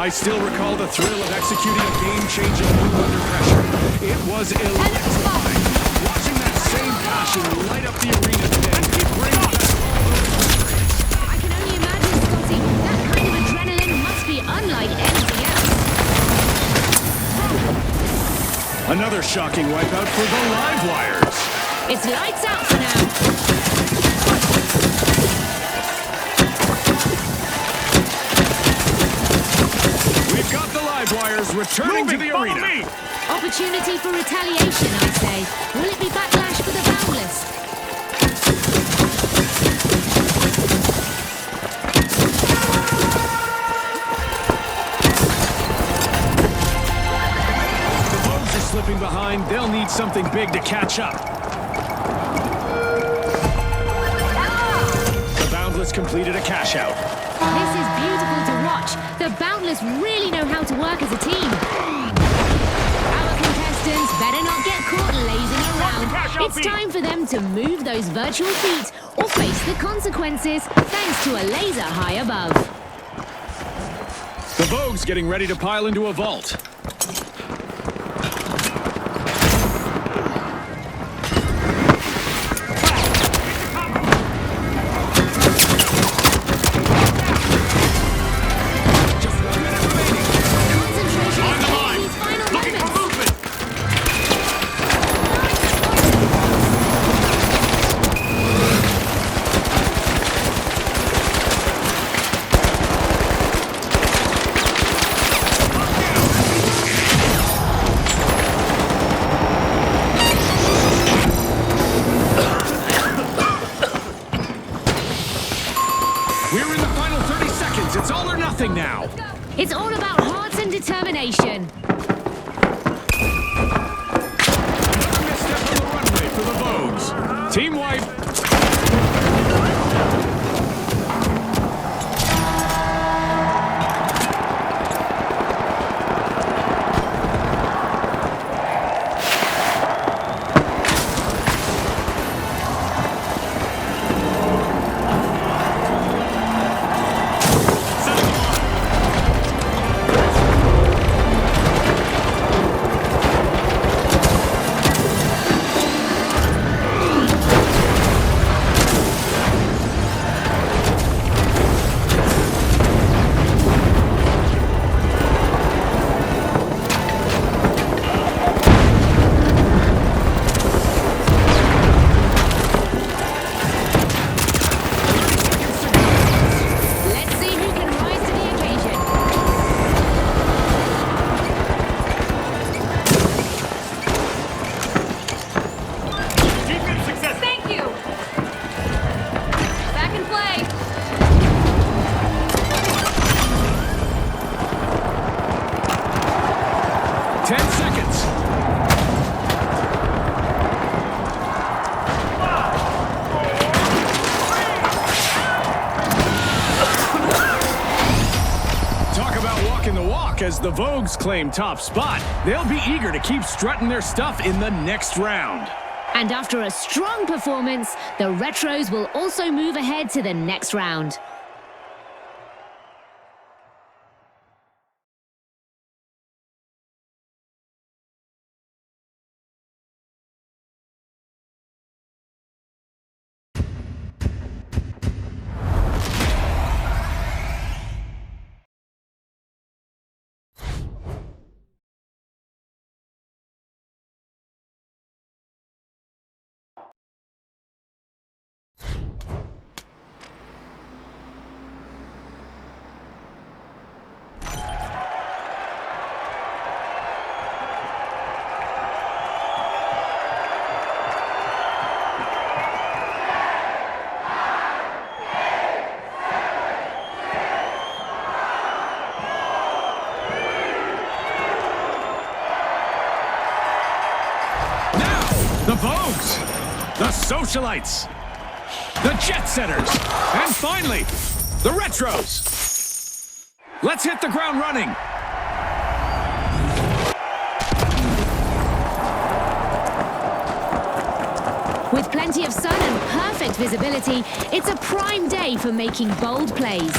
I still recall the thrill of executing a game-changing move under pressure. It was electrifying. Watching that same passion light up the arena today. Bring back I can only imagine, Scotty. That kind of adrenaline must be unlike anything else. another shocking wipeout for the live wires. It's lights out for now. We've got the live wires returning to the arena. Opportunity for retaliation, I say. Will it be backlash for the Boundless? The Vogues are slipping behind. They'll need something big to catch up. The Boundless completed a cash out. This is beautiful to watch. The Boundless really know how to work as a team. Our contestants better not get caught lazing around. It's time for them to move those virtual feet or face the consequences thanks to a laser high above. The Vogues getting ready to pile into a vault. It's all or nothing now. It's all about hearts and determination. Another misstep on the runway for the Vogues. Team wipe. As the Vogues claim top spot, they'll be eager to keep strutting their stuff in the next round. And after a strong performance, the Retros will also move ahead to the next round. The Vogues, the Socialites, the Jet Setters, and finally, the Retros. Let's hit the ground running. With plenty of sun and perfect visibility, it's a prime day for making bold plays.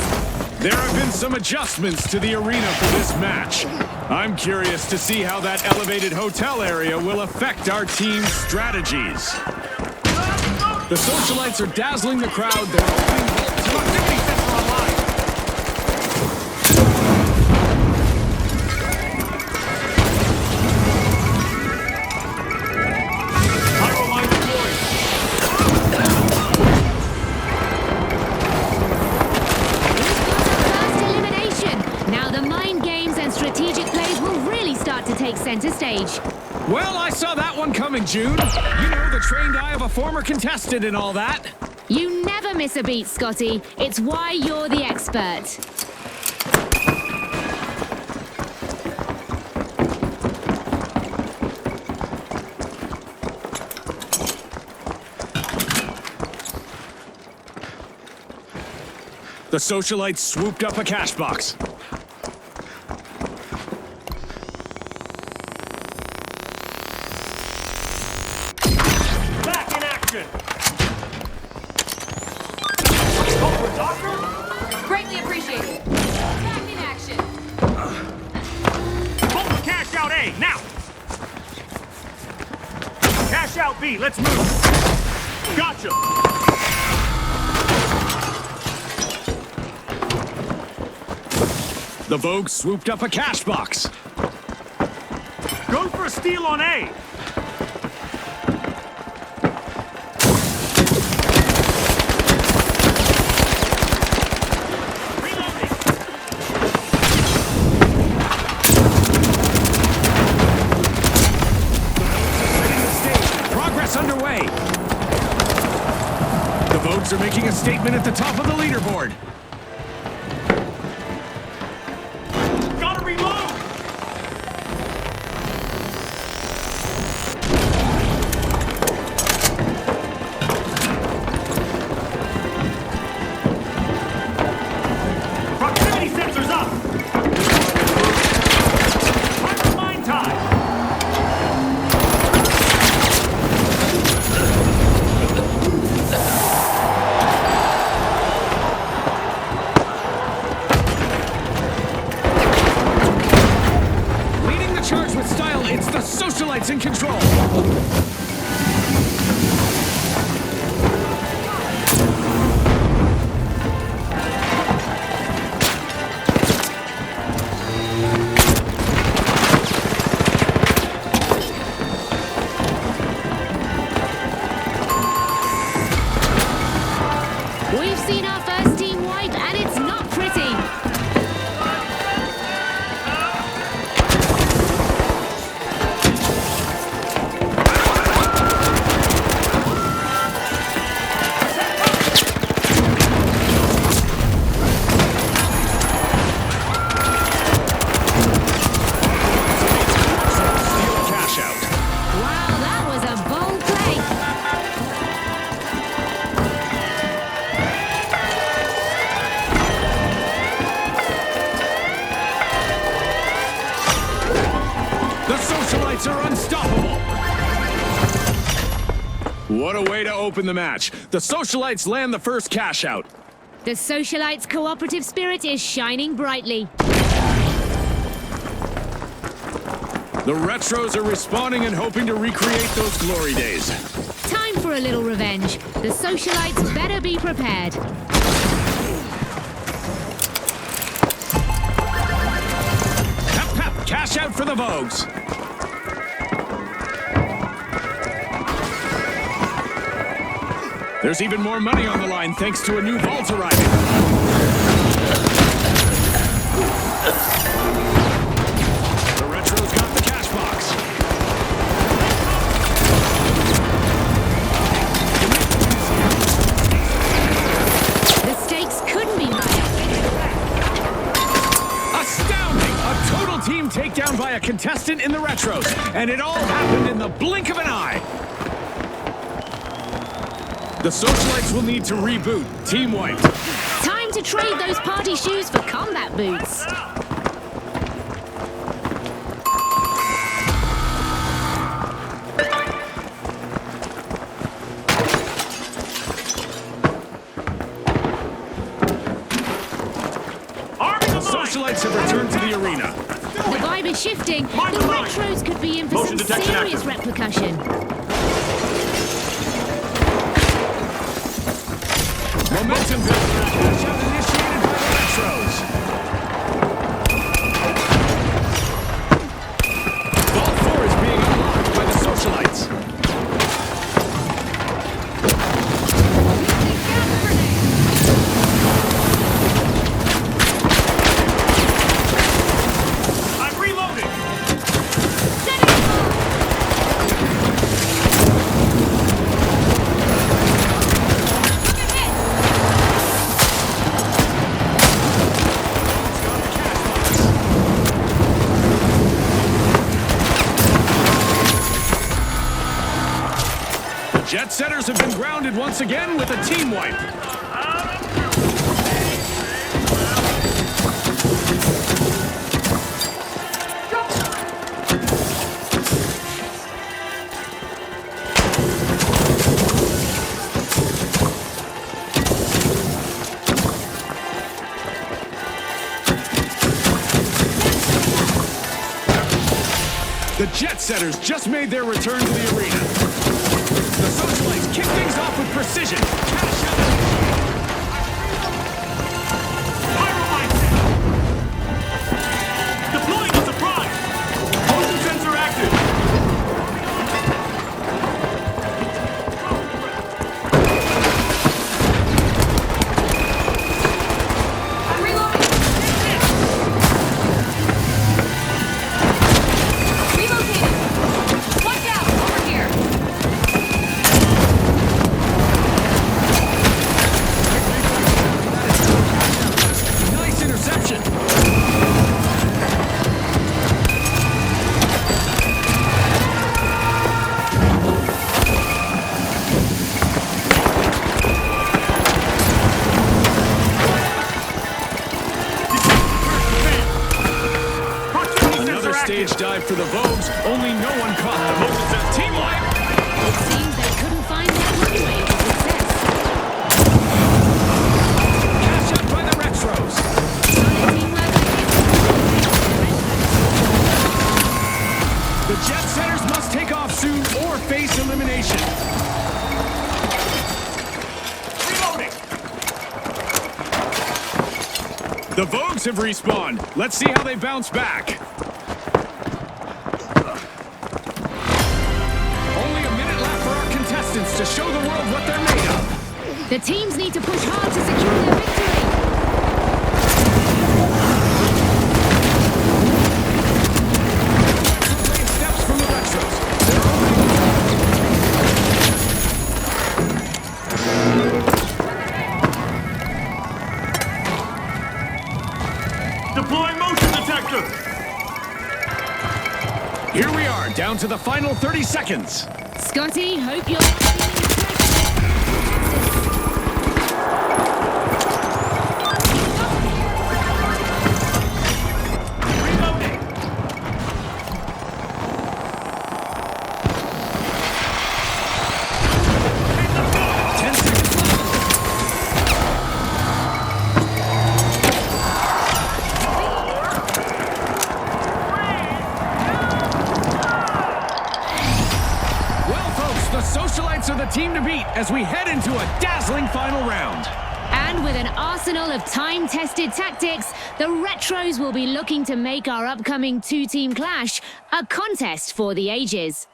There have been some adjustments to the arena for this match. I'm curious to see how that elevated hotel area will affect our team's strategies. The socialites are dazzling the crowd. They're opening vaults. Activity sets are online. Pyro line deployed. First elimination. Now the mind games and strategic plays will really start to take center stage. Well, I saw that one coming, June. You know, the trained eye of a former contestant and all that. You never miss a beat, Scotty. It's why you're the expert. The socialites swooped up a cash box. Back in action! Go for doctor? Greatly appreciated. Back in action. Pull the cash out A, now! Cash out B, let's move! Gotcha! The Vogue swooped up a cash box. Go for a steal on A! Reloading! Setting the stage. Progress underway. The Vogues are making a statement at the top of the leaderboard. Gotta reload! Proximity sensors up! Pyro mine time! Leading the charge with style, it's the socialites in control. We've seen our first team wipe, and it's not pretty. Steal a cash out. Wow, that was a bold play. The socialites are unstoppable. What a way to open the match. The socialites land the first cash out. The socialites' cooperative spirit is shining brightly. The retros are respawning and hoping to recreate those glory days. Time for a little revenge. The socialites better be prepared. Pep, pep, cash out for the Vogues. There's even more money on the line thanks to a new vault arriving. The retros got the cash box. The stakes couldn't be higher. Astounding! A total team takedown by a contestant in the retros, and it all happened in the blink of an eye. The socialites will need to reboot. Team wiped. Time to trade those party shoes for combat boots. socialites have returned to the arena. The vibe is shifting. Mind The the line. retros could be in for Motion some detection serious active. repercussion. Momentum building. Cash out initiated by the retros. Vault 4 is being unlocked by the socialites. I'm reloading. The jet setters have been grounded once again with a team wipe. The jet setters just made their return to the arena. The socialites kick things off with precision. Cash out. Deploying a surprise. Motion sensor active. I'm reloading. Relocating. Watch out! Over here. Nice interception. Proximity Another sensor stage active. dive for the Vogues. Only no one caught them. Motion sensor team wipe. It seems they couldn't find their runway to success. Cash out by the retros. Solid teamwork The jet setters must take off soon or face elimination. Reloading. The Vogues have respawned. Let's see how they bounce back. Only a minute left for our contestants to show the world what they're made of. The teams need to push hard to secure their victory. Brave steps from the retros. They're opening. Deploying motion detector. Here we are, down to the final 30 seconds. Scotty, hope you're... Reloading. 10 seconds left. Well, folks, the socialites are the team to beat as we head into a dazzling final round. And with an arsenal of time-tested tactics, the retros will be looking to make our upcoming two-team clash a contest for the ages.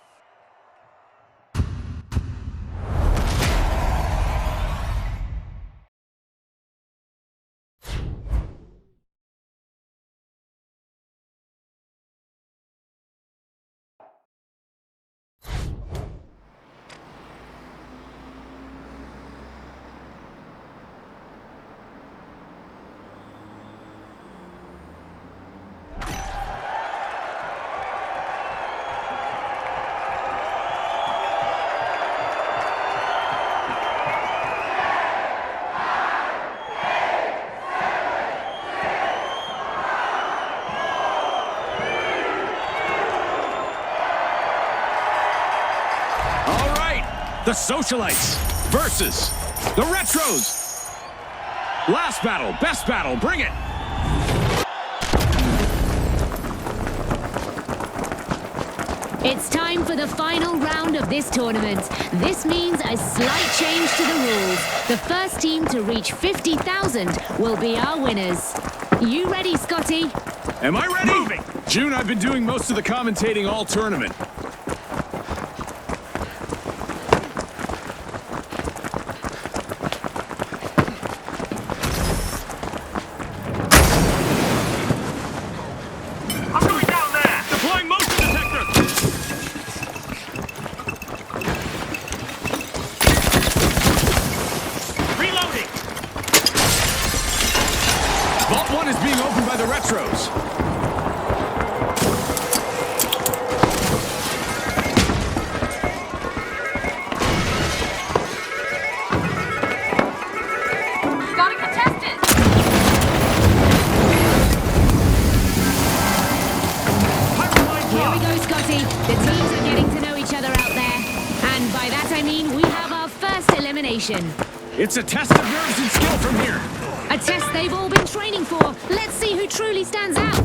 The socialites versus the retros. Last battle, best battle, bring it. It's time for the final round of this tournament. This means a slight change to the rules. The first team to reach 50,000 will be our winners. You ready, Scotty? Am I ready? Moving. June, I've been doing most of the commentating all tournament. I'm going down there. Deploying motion detector. Reloading. Vault 1 is being opened by the Retros. Got a contestant. Here we go, Scotty. The teams are getting to know each other out there. And by that I mean we have our first elimination. It's a test of nerves and skill from here. A test they've all been training for. Let's see who truly stands out.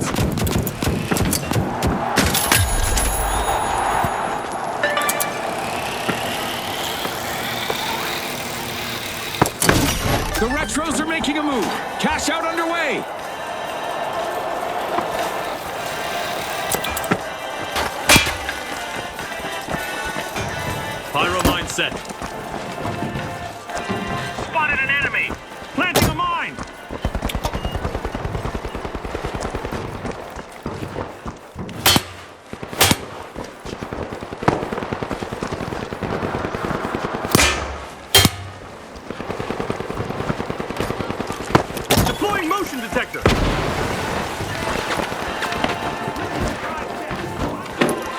The Retros are making a move. Cash out underway. Pyro mine set. Spotted an enemy. Planting a mine. Deploying motion detector.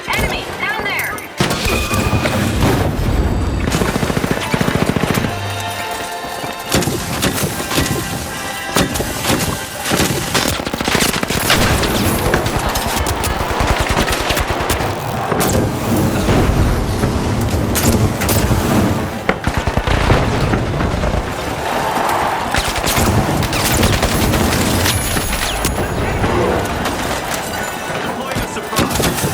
Enemy down there. Deploying a surprise.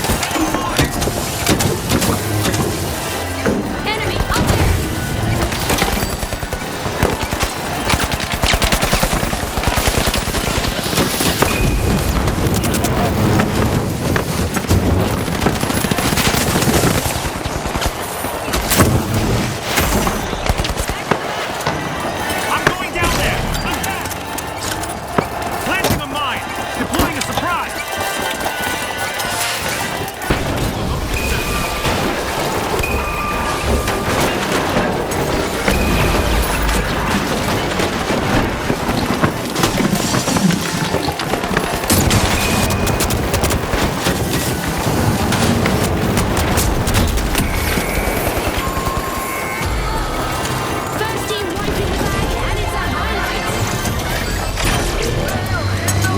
Enemy up there. I'm going down there. Attack. Planting a mine. Deploying a surprise. First team wiping the bag, and it's a highlight.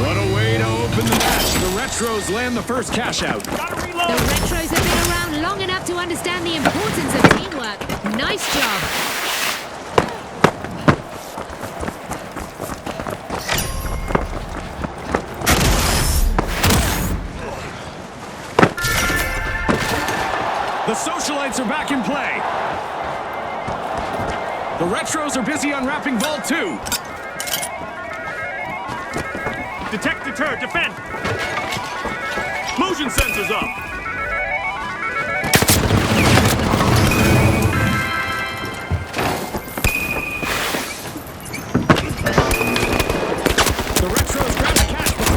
What a way to open the match. The Retros land the first cash out. Gotta The reload. Retros have been around long enough to understand the importance of teamwork. Nice job. The socialites are back in play. The Retros are busy unwrapping Vault 2. Detect, deter, defend. Motion sensors up. The Retros grab the cash box.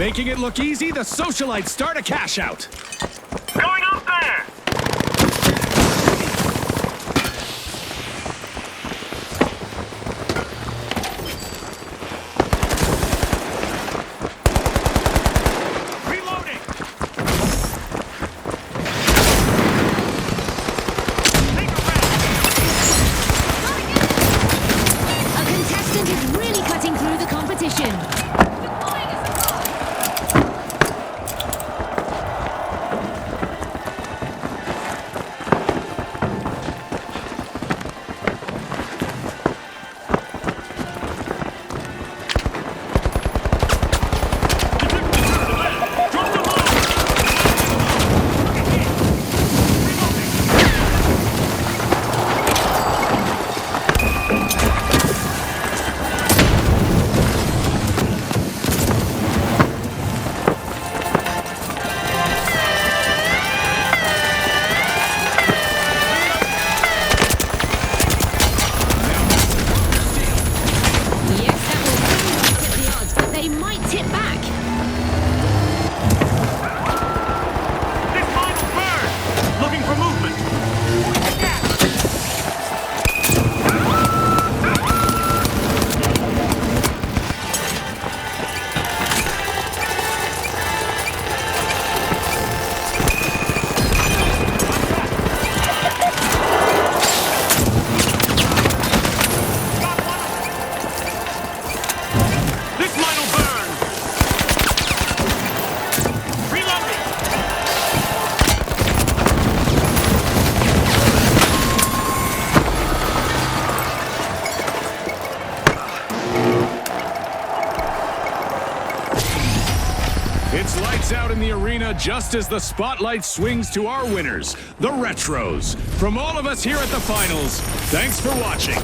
Making it look easy, the socialites start a cash out. Going up there! Reloading! Take a rest! A contestant is really cutting through the competition. Yes, that will really tip the odds, but they might tip back. This mine will burn! Looking for movement! This mine will burn! Reloading! It's lights out in the arena just as the spotlight swings to our winners, the Retros. From all of us here at the finals, thanks for watching.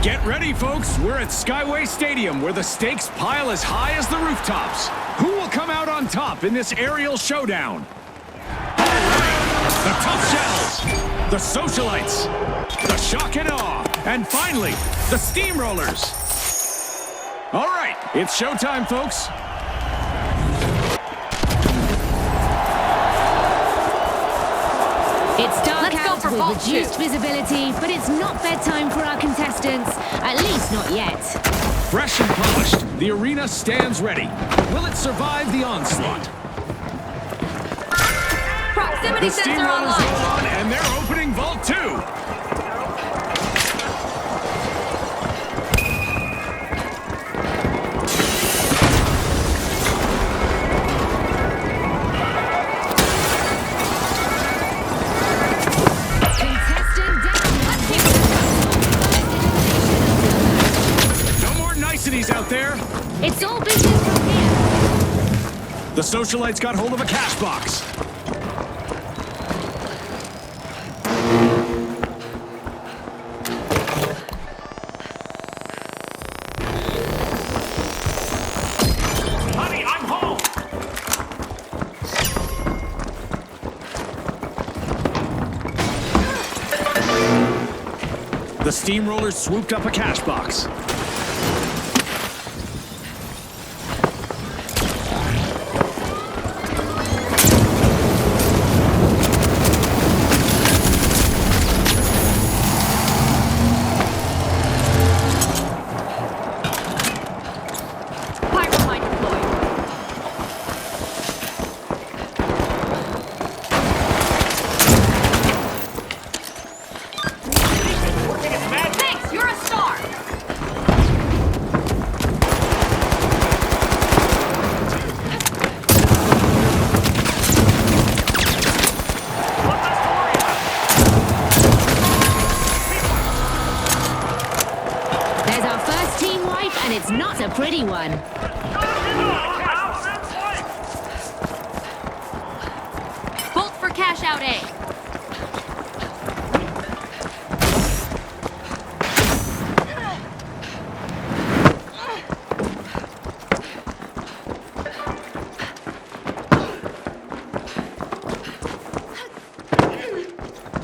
Get ready, folks. We're at Skyway Stadium, where the stakes pile as high as the rooftops. Who will come out on top in this aerial showdown? All right, the tough shells, the socialites, the shock and awe, and finally, the steamrollers. All right, it's showtime, folks. It's dark Let's go out for with vault reduced two. visibility, but it's not bedtime for our contestants. At least not yet. Fresh and polished, the arena stands ready. Will it survive the onslaught? Proximity The sensor steamrollers online. roll on, and they're opening Vault 2. Contestant down. No more niceties out there. It's all business from here. The socialites got hold of a cash box. Honey, I'm home. The steamrollers swooped up a cash box. Pyromine deployed. Working its magic. Thanks, you're a star. One less to worry about. There's our first team wipe, and it's not a pretty one. Bolt for cash out A.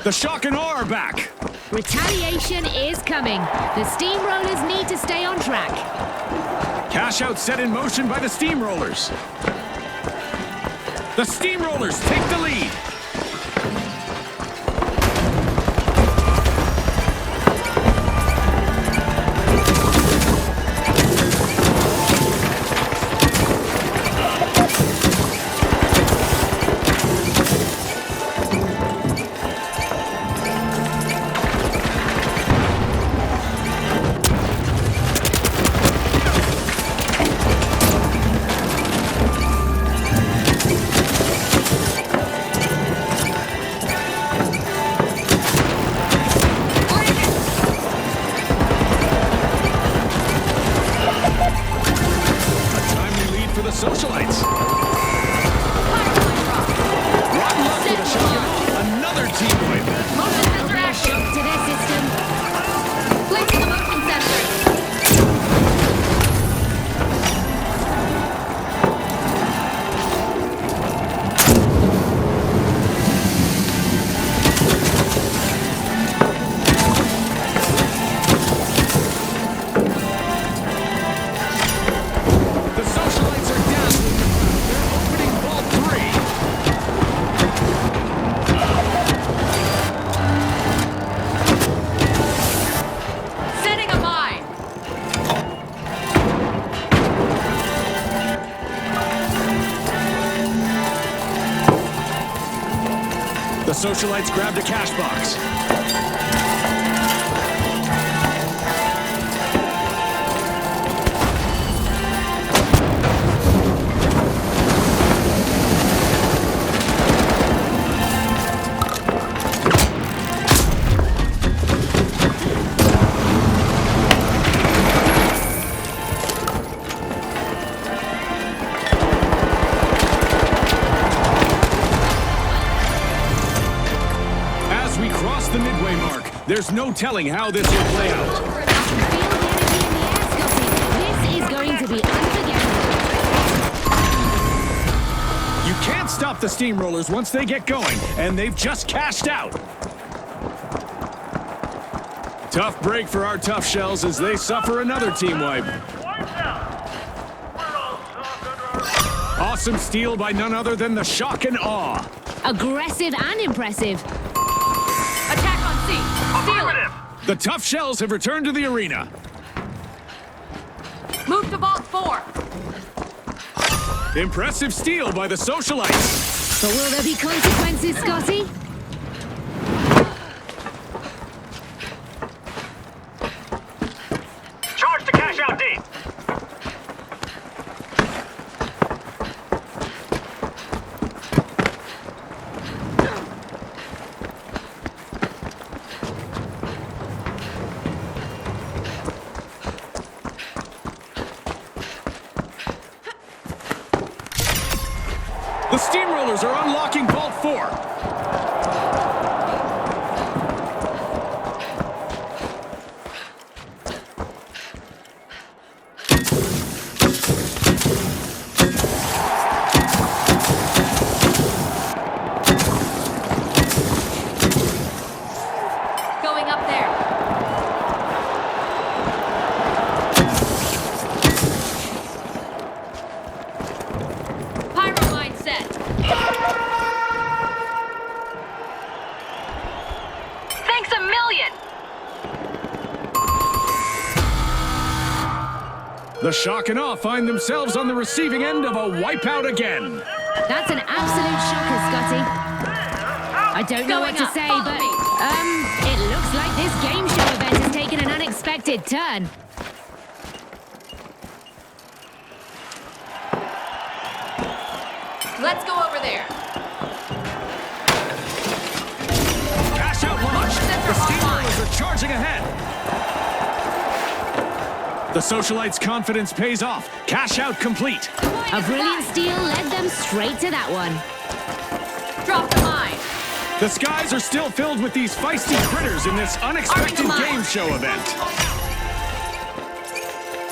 The shock and awe are back. Retaliation is coming. The steamrollers need to stay on track. Cash out set in motion by the steamrollers. The steamrollers take the lead. A timely lead for the socialites. Rotten luck with a shock and awe. Another team wipe. Motion There'll sensor be a active. shock to their system. Placing a motion sensor. The socialites are down. They're opening Vault 3. Setting a mine. The socialites grabbed a cash box. As we cross the midway mark, there's no telling how this will play out. going to be unforgettable. You can't stop the steamrollers once they get going, and they've just cashed out. Tough break for our tough shells as they suffer another team wipe. Awesome steal by none other than the Shock and Awe. Aggressive and impressive. Attack on C. Steal it. The tough shells have returned to the arena. Move to Vault 4. Impressive steal by the socialites. But will there be consequences, Scotty? Charge to cash out D. The steamrollers are unlocking Vault 4. Going up there. Pyro mine set. Thanks a million. The Shock and Awe find themselves on the receiving end of a wipeout again. That's an absolute shocker, Scotty. I don't know Going what to up, say, follow but me. it looks like this game show event has taken an unexpected turn. Let's go over there. Cash out launch. The steamrollers are charging ahead. The socialites' confidence pays off. Cash out complete. A brilliant steal led them straight to that one. Drop the mine. The skies are still filled with these feisty critters in this unexpected Come on. game show event.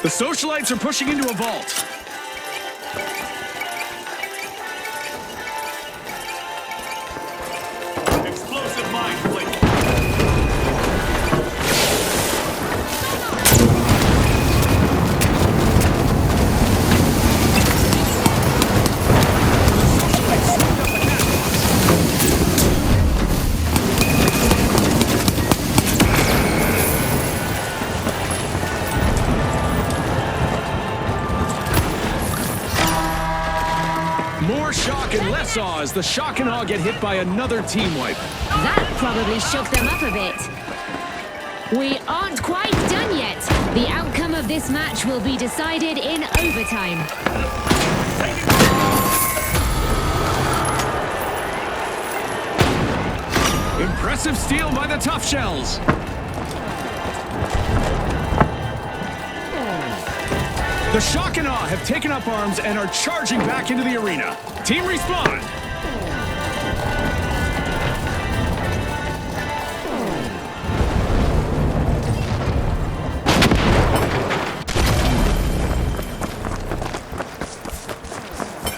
The socialites are pushing into a vault. Explosive mine plate. More shock and less awe as the Shock and Awe get hit by another team wipe. That probably shook them up a bit. We aren't quite done yet. The outcome of this match will be decided in overtime. Impressive steal by the Tough Shells. The Shock and Awe have taken up arms and are charging back into the arena. Team respawn.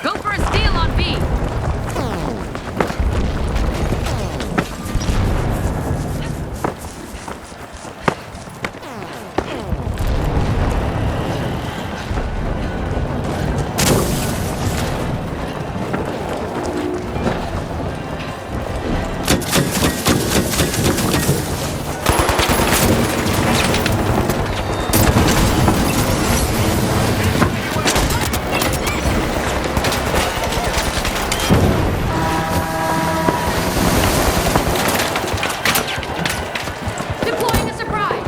Go for a steal on B. Deploying a surprise.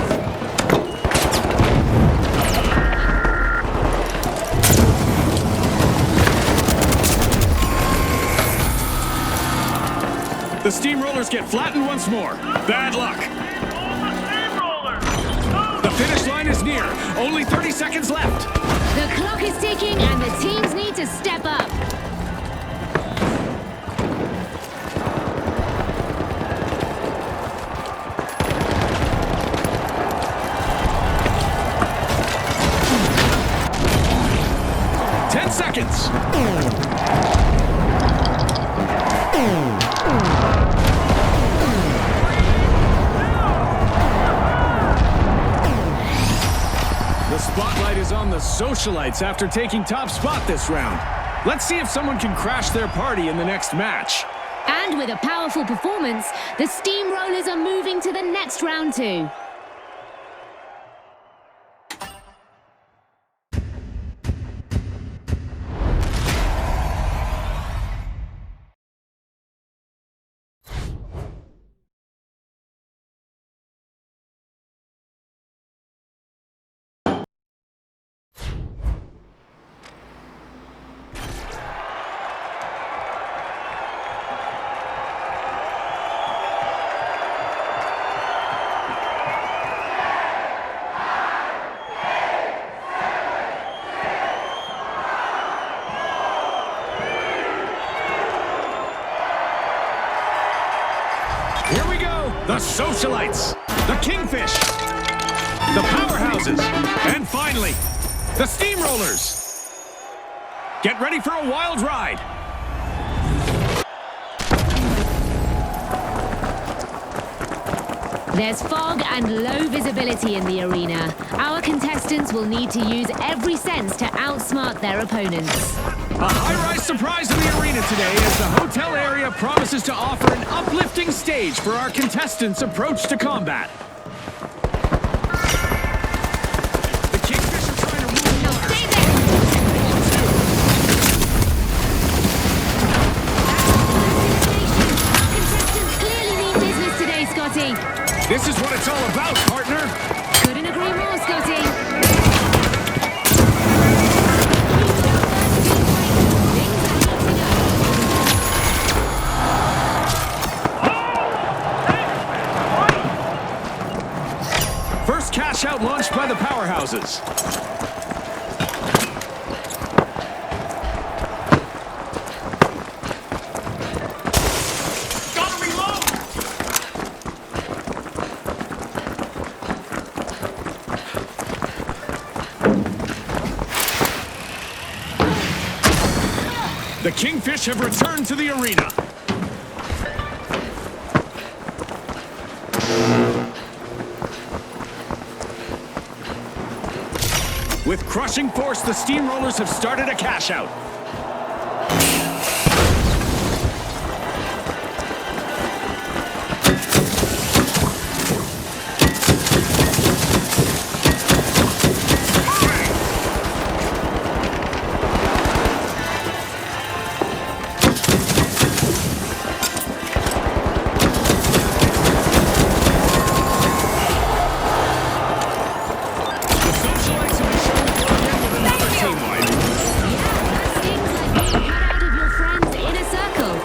The steamrollers get flattened once more. Bad luck. The finish line is near. Only 30 seconds left. The clock is ticking and the teams need to step up. The spotlight is on the Socialites after taking top spot this round. Let's see if someone can crash their party in the next match. And with a powerful performance, the Steamrollers are moving to the next round too. Here we go! The Socialites, the Kingfish, the Powerhouses, and finally, the Steamrollers. Get ready for a wild ride. There's fog and low visibility in the arena. Our contestants will need to use every sense to outsmart their opponents. A high-rise surprise in the arena today as the hotel area promises to offer an uplifting stage for our contestants' approach to combat. The Kingfish are trying to rule the Stay there! Contestants clearly mean business today, Scotty. This is what it's all about, partner. Couldn't agree more, Scotty. First cash out launched by the Powerhouses. Gotta reload! The Kingfish have returned to the arena. With crushing force, the Steamrollers have started a cash out. The Socialites have been shown to again with another team wipe. That stings like being cut out of your friend's inner circle.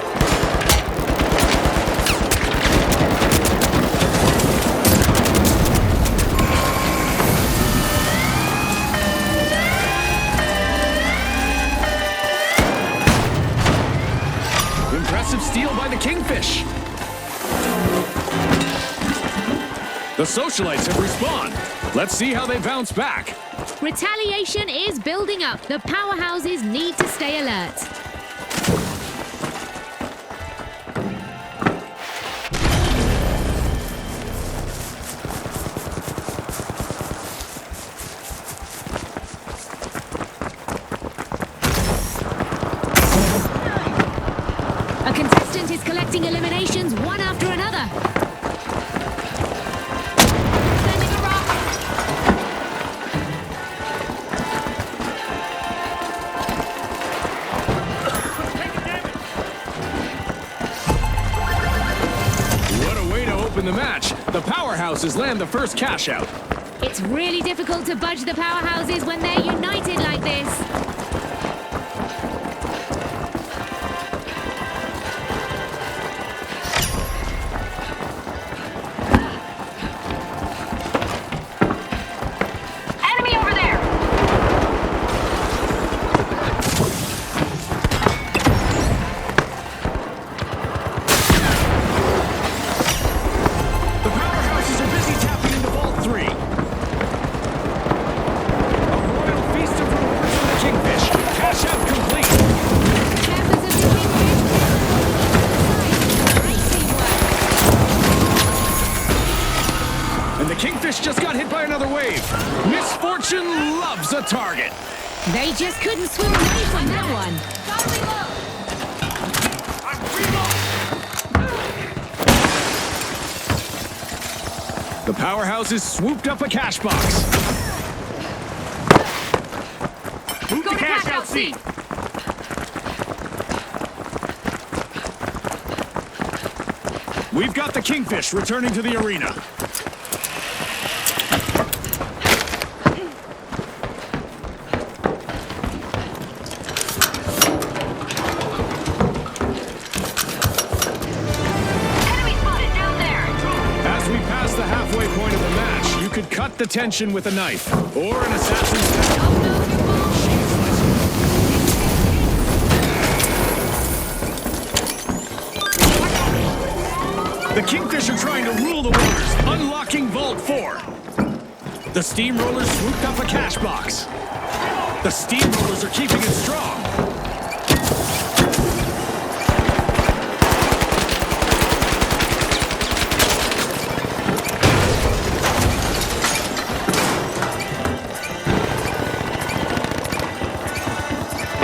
Impressive steal by the Kingfish. The Socialites have respawned. Let's see how they bounce back. Retaliation is building up. The Powerhouses need to stay alert. A contestant is collecting eliminations one after another. Sending a rock. What a way to open the match. The Powerhouses land the first cash out. It's really difficult to budge the Powerhouses when they're united like this. Enemy over there! The Powerhouses are busy tapping into Vault 3. A royal feast of rewards for the Kingfish. And the Kingfish just got hit by another wave. Misfortune loves a target. They just couldn't swim away from that one. I'm reloading. The powerhouses swooped up a cash box. Move the cash out seat. We've got the Kingfish returning to the arena. Enemy spotted down there. As we pass the halfway point of the match, you could cut the tension with a knife or an assassin's The Kingfish are trying to rule the waters, unlocking Vault 4. The Steamrollers swooped up a cash box. The Steamrollers are keeping it strong.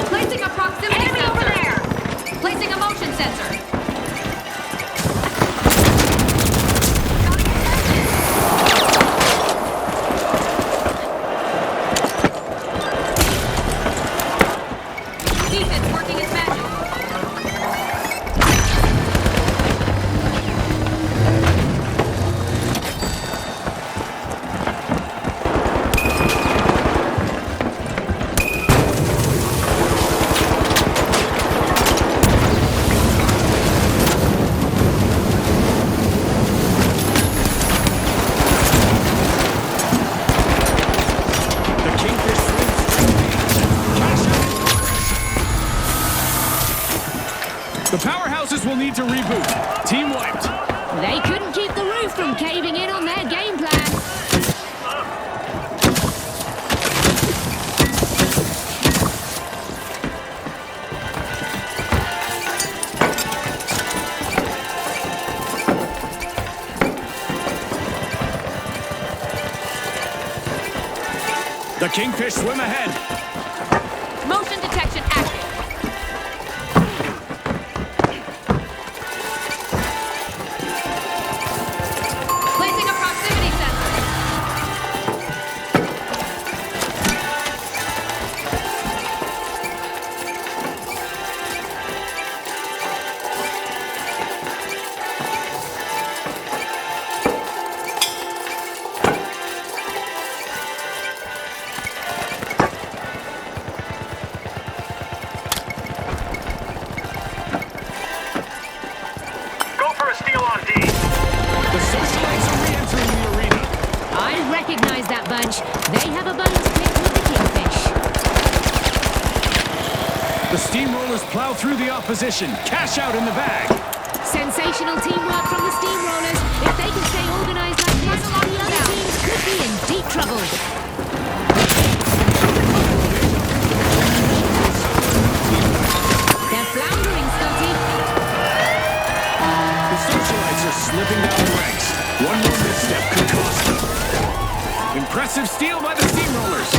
Placing a proximity sensor. Over there. Placing a motion sensor. Defense working its magic. The Kingfish swims. Cash out. The powerhouses will need to reboot. Team wiped. They couldn't keep the roof from caving in on their game plan. The Kingfish swim ahead. Motion detection active. Placing a proximity sensor. Go for a steal on D. The Socialites are re-entering the arena. I recognize that bunch. They have a bone to pick with the Kingfish. The Steamrollers plow through the opposition. Cash out in the bag. Sensational teamwork from the Steamrollers. If they can stay organized like this, the other teams could be in deep trouble. They're floundering, Scotty. The Socialites are slipping down the ranks. One more misstep could cost them. Impressive steal by the Steamrollers.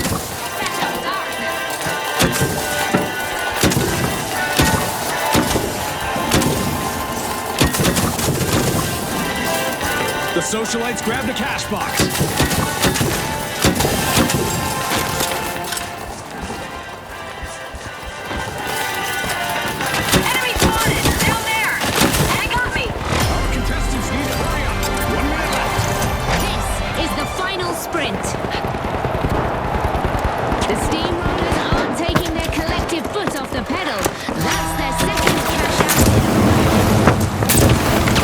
The Socialites grabbed a cash box. Enemy spotted down there. They got me. Our contestants need to hurry up. 1 minute left. This is the final sprint. The Steamrollers aren't taking their collective foot off the pedal. That's their second cash out.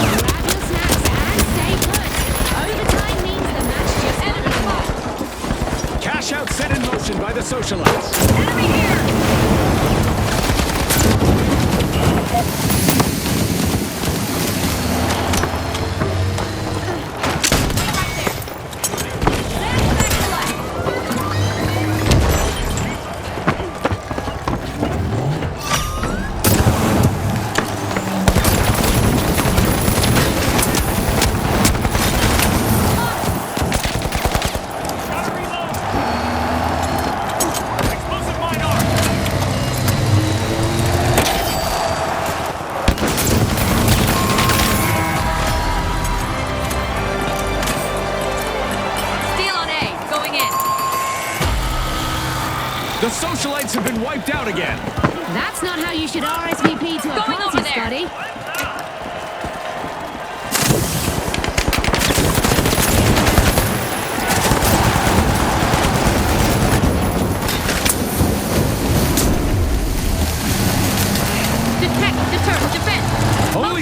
Grab your snacks and stay put. Overtime means the match just got underway. Cash out set in motion by the Socialites. Enemy here. The socialites have been wiped out again. That's not how you should RSVP to a Going over party, there. Scotty.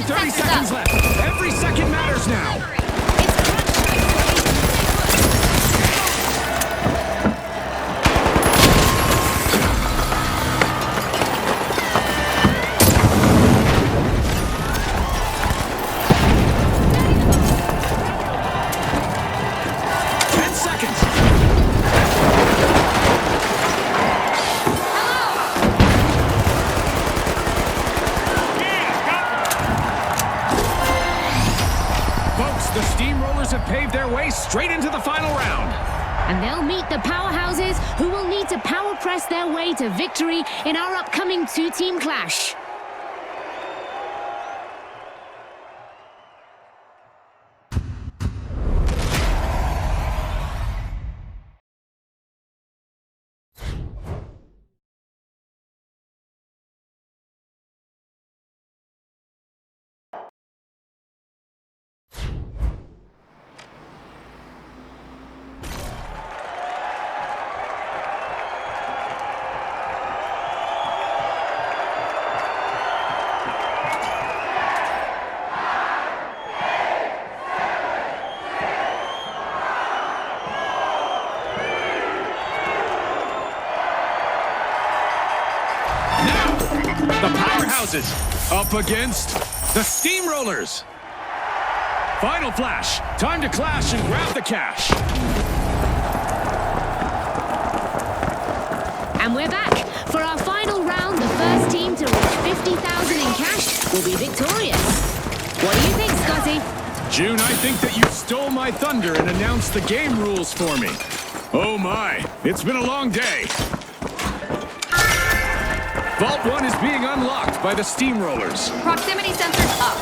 30 seconds left. Every second matters now. The Steamrollers have paved their way straight into the final round. And they'll meet the powerhouses who will need to power press their way to victory in our upcoming two-team clash. The powerhouses up against the Steamrollers. Final flash. Time to clash and grab the cash. And we're back. For our final round, the first team to reach 50,000 in cash will be victorious. What do you think, Scotty? June, I think that you stole my thunder and announced the game rules for me. Oh my, it's been a long day. Vault 1 is being unlocked by the Steamrollers. Proximity sensors up.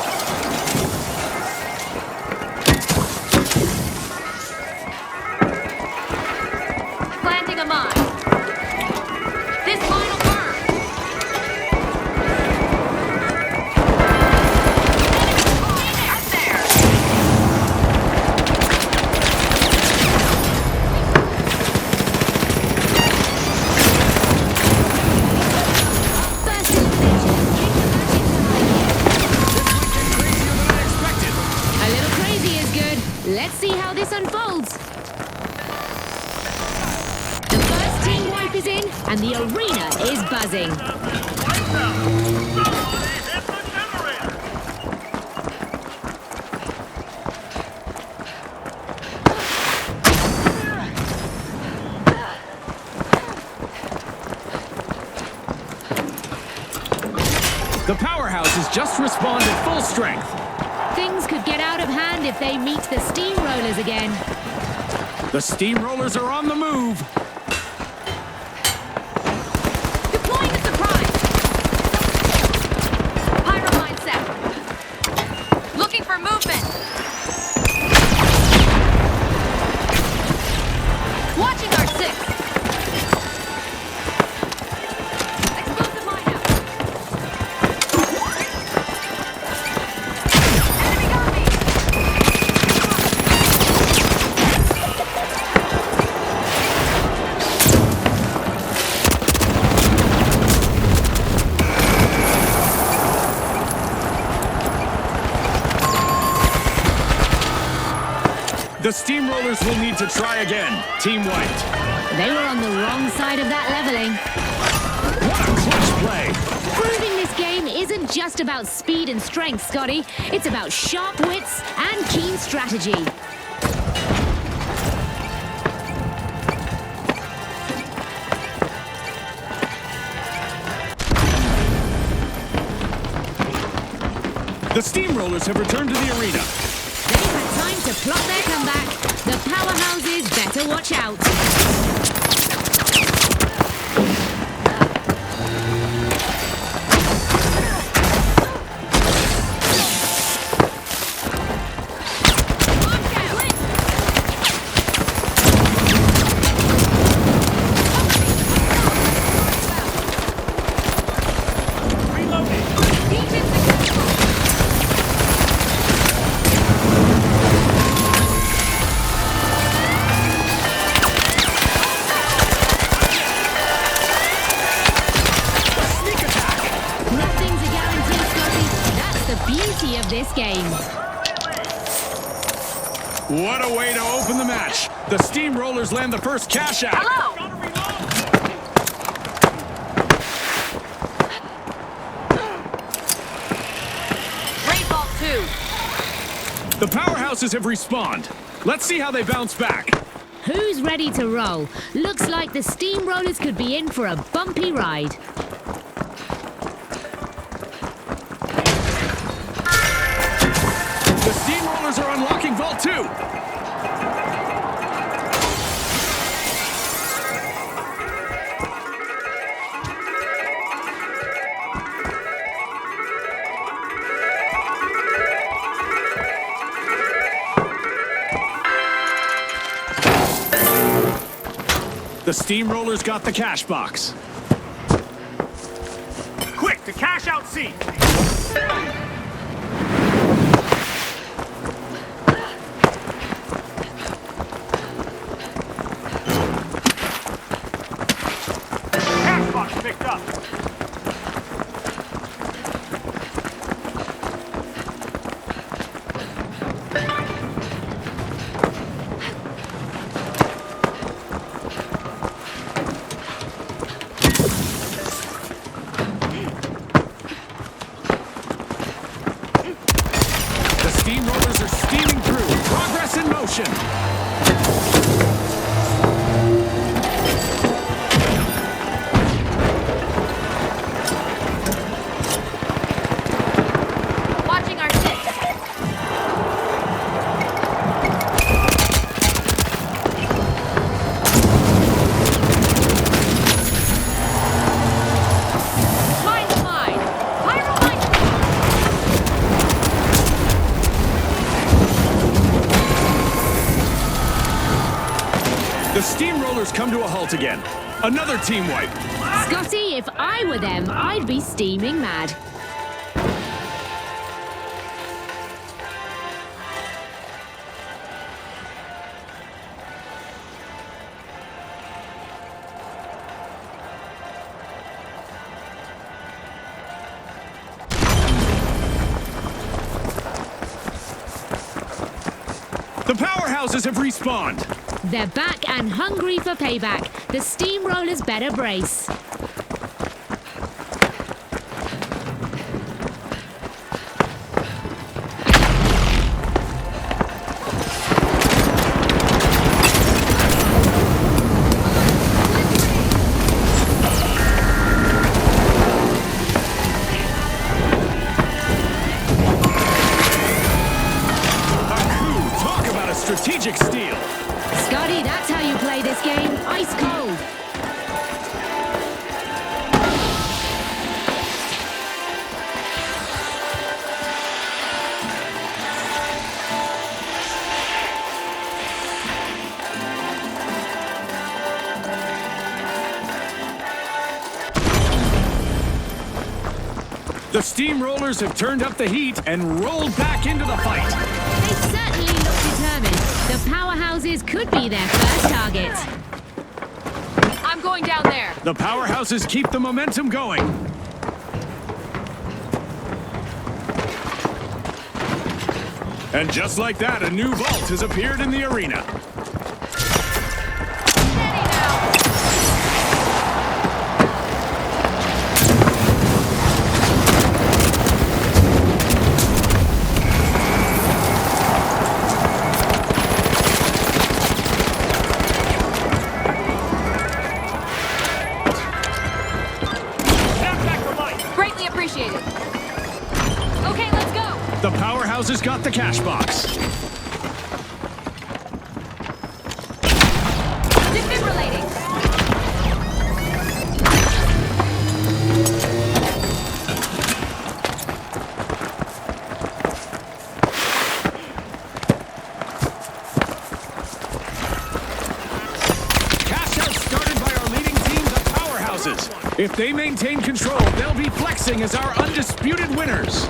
Planting a mine. This mine will burn. Up there. A little crazy is good. Let's see how this unfolds. The first team wipe is in, and the arena is buzzing. The powerhouses just responded full strength. Things could get out of hand if they meet the Steamrollers again. The Steamrollers are on the move. Deploying the surprise. Pyro mine set. Looking for movement. Watching our six. Explosive mine out. Enemy got me. The Steamrollers will need to try again. Team White. They were on the wrong side of that leveling. What a clutch play. Proving this game isn't just about speed and strength, Scotty. It's about sharp wits and keen strategy. The Steamrollers have returned to the arena. They've had time to plot their comeback. The powerhouses better watch out. game. What a way to open the match. The Steamrollers land the first cash out. Hello! Raid Vault 2. The powerhouses have respawned. Let's see how they bounce back. Who's ready to roll? Looks like the Steamrollers could be in for a bumpy ride. The Steamrollers are unlocking Vault 2. The Steamrollers got the cash box. Quick, to cash out seat. Cash box picked up. The Steamrollers are steaming through. Progress in motion. Watching our six. Mine's mine. Pyro mine. The Steamrollers come to a halt again. Another team wipe. Scotty, if I were them, I'd be steaming mad. The powerhouses have respawned. They're back and hungry for payback. The Steamrollers better brace. Talk about a strategic steal. Scotty, that's how you play this game. Ice cold. The Steamrollers have turned up the heat and rolled back into the fight. They certainly look determined. The powerhouses could be their first target. I'm going down there. The powerhouses keep the momentum going. And just like that, a new vault has appeared in the arena. Steady now. Snap back the light. Greatly appreciated. Okay, let's go. The powerhouses got the cash box. Defibrillating. Cash out started by our leading team, the powerhouses. If they maintain control, they'll be flexing as our undisputed winners.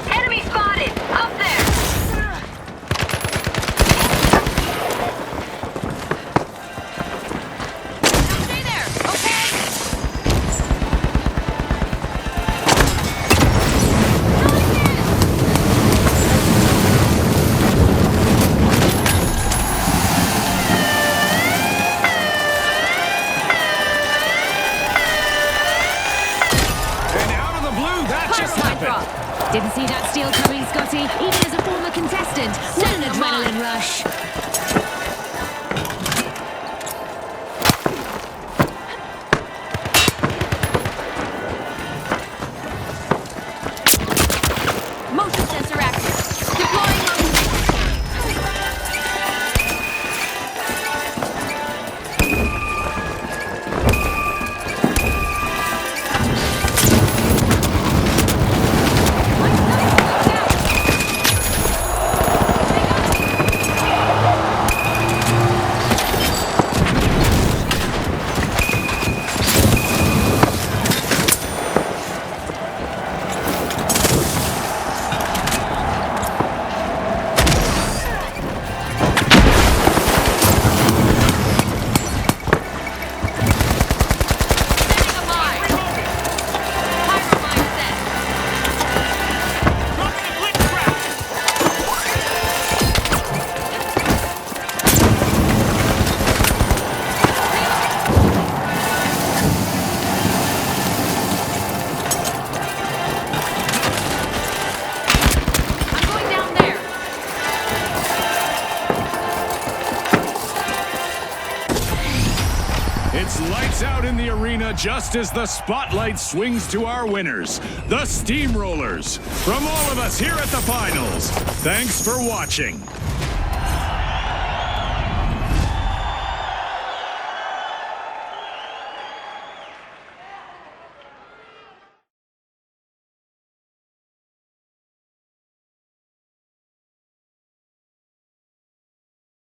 Enemy spotted. Up there. Now stay there. Okay. see that steal coming, Scotty. Even as a former contestant, what an adrenaline rush. Motion sensor active. Deploying motion sensor. It's lights out in the arena just as the spotlight swings to our winners, the Steamrollers. From all of us here at the finals, thanks for watching.